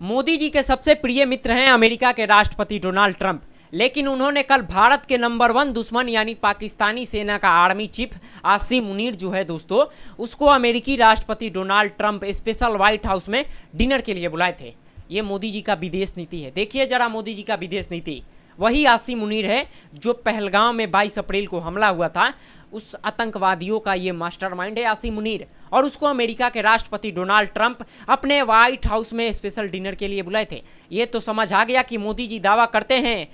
मोदी जी के सबसे प्रिय मित्र हैं अमेरिका के राष्ट्रपति डोनाल्ड ट्रंप। लेकिन उन्होंने कल भारत के नंबर 1 दुश्मन यानी पाकिस्तानी सेना का आर्मी चीफ आसिम मुनीर जो है दोस्तों, उसको अमेरिकी राष्ट्रपति Donald Trump special white house में डिनर के लिए बुलाए थे। ये मोदी जी का विदेश नीति है। देखिए जरा मोदी जी का विदेश नीति। वही आसिम मुनीर है जो पहलगाम में 22 अप्रैल को हमला हुआ था, उस आतंकवादियों का ये मास्टरमाइंड है आसिम मुनीर। और उसको अमेरिका के राष्ट्रपति डोनाल्ड ट्रंप अपने व्हाइट हाउस में स्पेशल डिनर के लिए बुलाए थे। ये तो समझ आ गया कि मोदी जी दावा करते हैं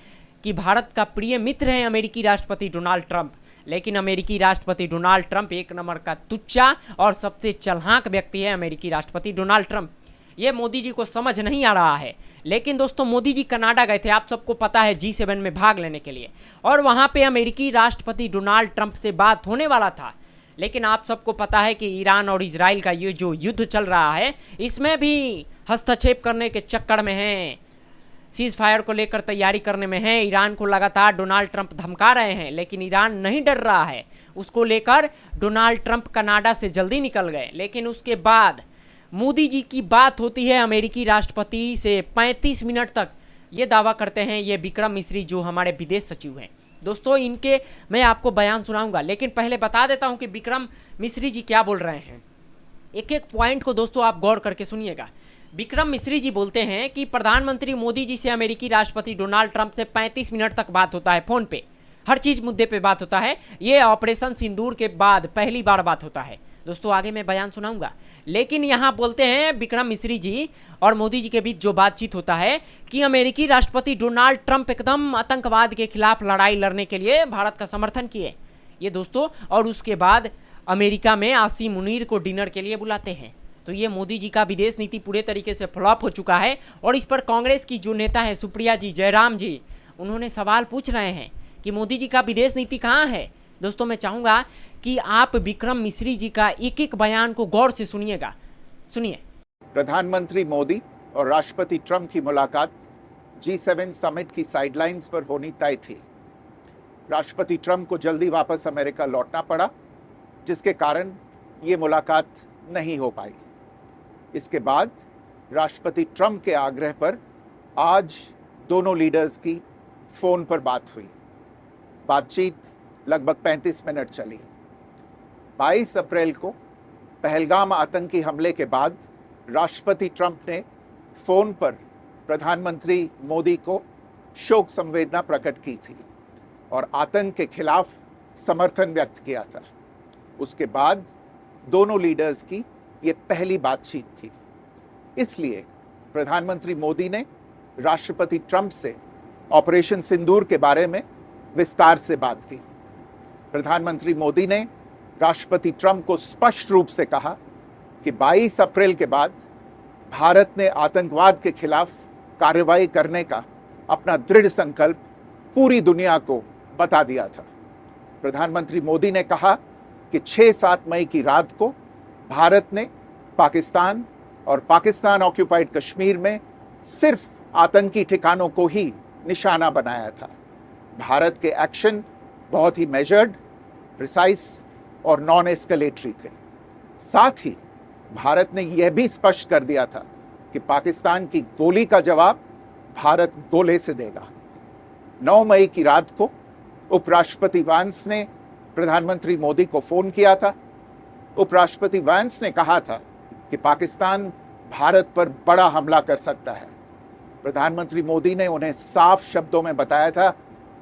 कि भारत का प्रिय मित्र हैं अमेरिकी राष्ट्रपति डोनाल्ड ट्रंप। लेकिन अमेरिकी राष्ट्रपति डोनाल्ड ट्रंप एक नंबर का तुच्चा और सबसे चालाक व्यक्ति है अमेरिकी राष्ट्रपति डोनाल्ड ट्रंप। ये मोदी जी को समझ नहीं आ रहा है। लेकिन दोस्तों मोदी जी कनाडा गए थे, आप सबको पता है, G7 में भाग लेने के लिए, और वहाँ पे अमेरिकी राष्ट्रपति डोनाल्ड ट्रंप से बात होने वाला था। लेकिन आप सबको पता है कि ईरान और इजराइल का ये जो युद्ध चल रहा है, इसमें भी हस्तक्षेप करने के चक्कर में हैं, सीज फायर को लेकर तैयारी करने में है। ईरान को लगातार डोनाल्ड ट्रंप धमका रहे हैं, लेकिन ईरान नहीं डर रहा है। उसको लेकर डोनाल्ड ट्रंप कनाडा से जल्दी निकल गए। लेकिन उसके बाद मोदी जी की बात होती है अमेरिकी राष्ट्रपति से 35 मिनट तक। ये दावा करते हैं ये विक्रम मिश्री जो हमारे विदेश सचिव हैं। दोस्तों इनके मैं आपको बयान सुनाऊंगा, लेकिन पहले बता देता हूं कि विक्रम मिश्री जी क्या बोल रहे हैं। एक एक पॉइंट को दोस्तों आप गौर करके सुनिएगा। विक्रम मिश्री जी बोलते हैं कि प्रधानमंत्री मोदी जी से अमेरिकी राष्ट्रपति डोनाल्ड ट्रंप से 35 मिनट तक बात होता है, फोन पे हर चीज मुद्दे पे बात होता है। ये ऑपरेशन सिंदूर के बाद पहली बार बात होता है। दोस्तों आगे मैं बयान सुनाऊंगा। लेकिन यहाँ बोलते हैं विक्रम मिश्री जी और मोदी जी के बीच जो बातचीत होता है कि अमेरिकी राष्ट्रपति डोनाल्ड ट्रंप एकदम आतंकवाद के खिलाफ लड़ाई लड़ने के लिए भारत का समर्थन किए ये दोस्तों। और उसके बाद अमेरिका में आसिम मुनीर को डिनर के लिए बुलाते हैं। तो ये मोदी जी का विदेश नीति पूरे तरीके से फ्लॉप हो चुका है। और इस पर कांग्रेस की जो नेता है सुप्रिया जी, जयराम जी, उन्होंने सवाल पूछ रहे हैं कि मोदी जी का विदेश नीति कहाँ है। दोस्तों मैं चाहूँगा कि आप विक्रम मिश्री जी का एक एक बयान को गौर से सुनिएगा। सुनिए। प्रधानमंत्री मोदी और राष्ट्रपति ट्रंप की मुलाकात G7 समिट की साइडलाइंस पर होनी तय थी। राष्ट्रपति ट्रंप को जल्दी वापस अमेरिका लौटना पड़ा, जिसके कारण ये मुलाकात नहीं हो पाई। इसके बाद राष्ट्रपति ट्रंप के आग्रह पर आज दोनों लीडर्स की फोन पर बात हुई। बातचीत लगभग 35 मिनट चली। 22 अप्रैल को पहलगाम आतंकी हमले के बाद राष्ट्रपति ट्रंप ने फोन पर प्रधानमंत्री मोदी को शोक संवेदना प्रकट की थी और आतंक के खिलाफ समर्थन व्यक्त किया था। उसके बाद दोनों लीडर्स की ये पहली बातचीत थी। इसलिए प्रधानमंत्री मोदी ने राष्ट्रपति ट्रंप से ऑपरेशन सिंदूर के बारे में विस्तार से बात की। प्रधानमंत्री मोदी ने राष्ट्रपति ट्रंप को स्पष्ट रूप से कहा कि 22 अप्रैल के बाद भारत ने आतंकवाद के खिलाफ कार्रवाई करने का अपना दृढ़ संकल्प पूरी दुनिया को बता दिया था। प्रधानमंत्री मोदी ने कहा कि 6-7 मई की रात को भारत ने पाकिस्तान और पाकिस्तान ऑक्यूपाइड कश्मीर में सिर्फ आतंकी ठिकानों को ही निशाना बनाया था। भारत के एक्शन बहुत ही मेजर्ड, प्रिसाइज और नॉन एस्केलेटरी थे। साथ ही भारत ने यह भी स्पष्ट कर दिया था कि पाकिस्तान की गोली का जवाब भारत गोले से देगा। 9 मई की रात को उपराष्ट्रपति वांस ने प्रधानमंत्री मोदी को फोन किया था। उपराष्ट्रपति वांस ने कहा था कि पाकिस्तान भारत पर बड़ा हमला कर सकता है। प्रधानमंत्री मोदी ने उन्हें साफ शब्दों में बताया था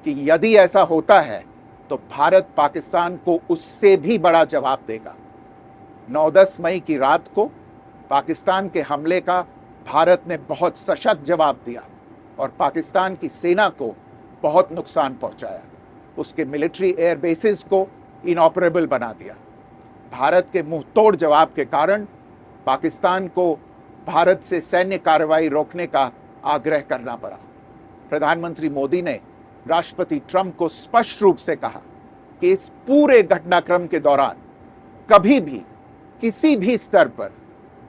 कि यदि ऐसा होता है तो भारत पाकिस्तान को उससे भी बड़ा जवाब देगा। 9-10 मई की रात को पाकिस्तान के हमले का भारत ने बहुत सशक्त जवाब दिया और पाकिस्तान की सेना को बहुत नुकसान पहुंचाया। उसके मिलिट्री एयर बेसिस को इनऑपरेबल बना दिया। भारत के मुंहतोड़ जवाब के कारण पाकिस्तान को भारत से सैन्य कार्रवाई रोकने का आग्रह करना पड़ा। प्रधानमंत्री मोदी ने राष्ट्रपति ट्रंप को स्पष्ट रूप से कहा कि इस पूरे घटनाक्रम के दौरान कभी भी किसी भी स्तर पर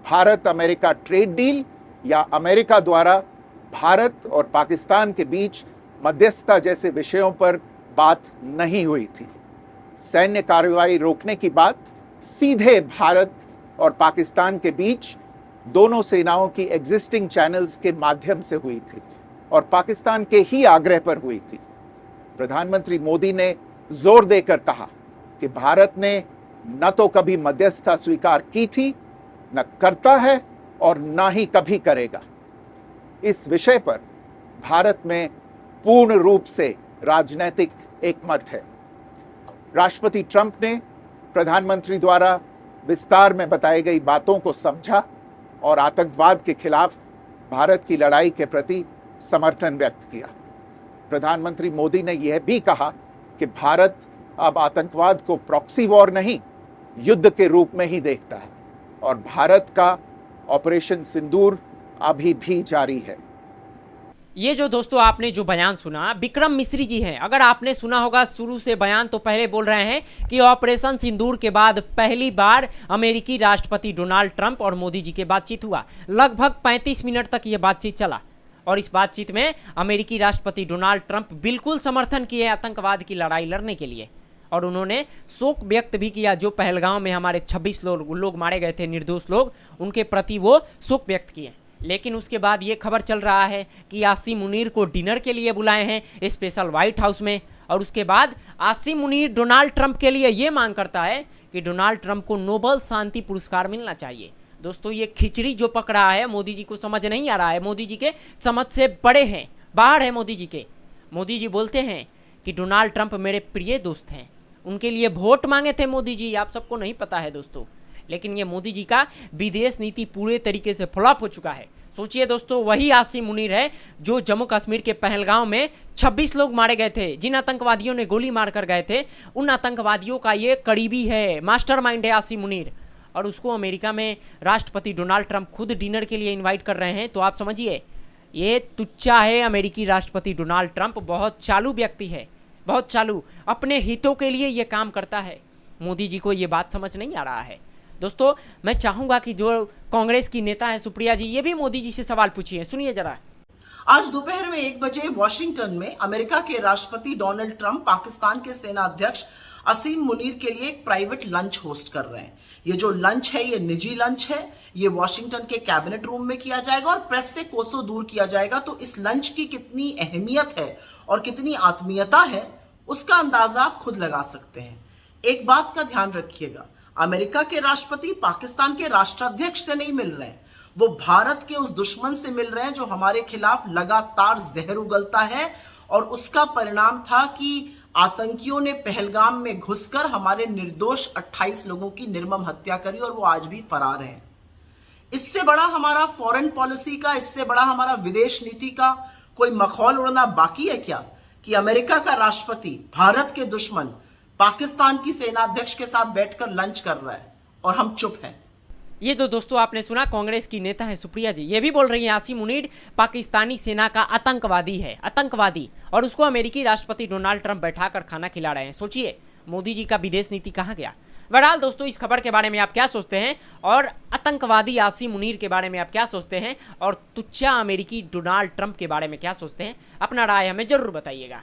भारत अमेरिका ट्रेड डील या अमेरिका द्वारा भारत और पाकिस्तान के बीच मध्यस्थता जैसे विषयों पर बात नहीं हुई थी। सैन्य कार्रवाई रोकने की बात सीधे भारत और पाकिस्तान के बीच दोनों सेनाओं की एग्जिस्टिंग चैनल्स के माध्यम से हुई थी और पाकिस्तान के ही आग्रह पर हुई थी। प्रधानमंत्री मोदी ने जोर देकर कहा कि भारत ने न तो कभी मध्यस्थता स्वीकार की थी, न करता है और न ही कभी करेगा। इस विषय पर भारत में पूर्ण रूप से राजनीतिक एकमत है। राष्ट्रपति ट्रंप ने प्रधानमंत्री द्वारा विस्तार में बताई गई बातों को समझा और आतंकवाद के खिलाफ भारत की लड़ाई के प्रति समर्थन व्यक्त किया। प्रधानमंत्री मोदी ने यह भी कहा कि भारत अब आतंकवाद को प्रॉक्सी वॉर नहीं, युद्ध के रूप में ही देखता है और भारत का ऑपरेशन सिंदूर अभी भी जारी है। ये जो दोस्तों आपने जो बयान सुना, विक्रम मिश्री जी हैं। अगर आपने सुना होगा शुरू से बयान, तो पहले बोल रहे हैं कि ऑपरेशन सिंदूर के बाद पहली बार अमेरिकी राष्ट्रपति डोनाल्ड ट्रंप और मोदी जी के बातचीत हुआ। लगभग 35 मिनट तक ये बातचीत चला और इस बातचीत में अमेरिकी राष्ट्रपति डोनाल्ड ट्रंप बिल्कुल समर्थन किए आतंकवाद की लड़ाई लड़ने के लिए और उन्होंने शोक व्यक्त भी किया। जो पहलगांव में हमारे 26 लोग मारे गए थे, निर्दोष लोग, उनके प्रति वो शोक व्यक्त किए। लेकिन उसके बाद ये खबर चल रहा है कि आसिम मुनीर को डिनर के लिए बुलाए हैं स्पेशल व्हाइट हाउस में और उसके बाद आसिम मुनीर डोनाल्ड ट्रंप के लिए ये मांग करता है कि डोनाल्ड ट्रंप को नोबेल शांति पुरस्कार मिलना चाहिए। दोस्तों, ये खिचड़ी जो पकड़ा है मोदी जी को समझ नहीं आ रहा है। मोदी जी के समझ से बड़े हैं, बाहर है मोदी जी के। मोदी जी बोलते हैं कि डोनाल्ड ट्रंप मेरे प्रिय दोस्त हैं, उनके लिए वोट मांगे थे मोदी जी, आप सबको नहीं पता है दोस्तों। लेकिन ये मोदी जी का विदेश नीति पूरे तरीके से फ्लॉप हो चुका है। सोचिए दोस्तों, वही आसिम मुनीर है जो जम्मू कश्मीर के पहलगांव में 26 लोग मारे गए थे, जिन आतंकवादियों ने गोली मार कर गए थे, उन आतंकवादियों का ये करीबी है, मास्टरमाइंड है आसिम मुनीर। और उसको अमेरिका में राष्ट्रपति डोनाल्ड ट्रंप खुद डिनर के लिए इन्वाइट कर रहे हैं। तो आप समझिए, ये तुच्चा है अमेरिकी राष्ट्रपति डोनाल्ड ट्रंप। बहुत चालू व्यक्ति है, बहुत चालू, अपने हितों के लिए ये काम करता है। मोदी जी को ये बात समझ नहीं आ रहा है। दोस्तों, मैं चाहूंगा कि जो कांग्रेस की नेता है सुप्रिया जी, ये भी मोदी जी से सवाल पूछिए, सुनिए जरा। आज दोपहर में 1 बजे वॉशिंगटन में अमेरिका के राष्ट्रपति डोनाल्ड ट्रंप पाकिस्तान के सेना अध्यक्ष आसिम मुनीर के लिए एक प्राइवेट लंच होस्ट कर रहे हैं। ये जो लंच है, ये निजी लंच है। ये वॉशिंगटन के कैबिनेट रूम में किया जाएगा और प्रेस से कोसों दूर किया जाएगा। तो इस लंच की कितनी अहमियत है और कितनी आत्मीयता है, उसका अंदाजा आप खुद लगा सकते हैं। एक बात का ध्यान रखिएगा, अमेरिका के राष्ट्रपति पाकिस्तान के राष्ट्राध्यक्ष से नहीं मिल रहे हैं, वो भारत के उस दुश्मन से मिल रहे हैं जो हमारे खिलाफ लगातार जहर उगलता है। और उसका परिणाम था कि आतंकियों ने पहलगाम में घुसकर हमारे निर्दोष 28 लोगों की निर्मम हत्या करी और वो आज भी फरार हैं। इससे बड़ा हमारा फॉरेन पॉलिसी का, इससे बड़ा हमारा विदेश नीति का कोई मखौल उड़ना बाकी है क्या, कि अमेरिका का राष्ट्रपति भारत के दुश्मन पाकिस्तान की सेनाध्यक्ष के साथ बैठकर लंच कर रहा है और हम चुप हैं। ये तो दोस्तों आपने सुना, कांग्रेस की नेता है सुप्रिया जी, ये भी बोल रही हैं आसिम मुनीर पाकिस्तानी सेना का आतंकवादी है, आतंकवादी, और उसको अमेरिकी राष्ट्रपति डोनाल्ड ट्रंप बैठाकर खाना खिला रहे हैं। सोचिए, मोदी जी का विदेश नीति कहाँ गया। बहरहाल दोस्तों, इस खबर के बारे में आप क्या सोचते हैं और आतंकवादी आसिम मुनीर के बारे में आप क्या सोचते हैं और तुच्चा अमेरिकी डोनाल्ड ट्रंप के बारे में क्या सोचते हैं, अपना राय हमें जरूर बताइएगा।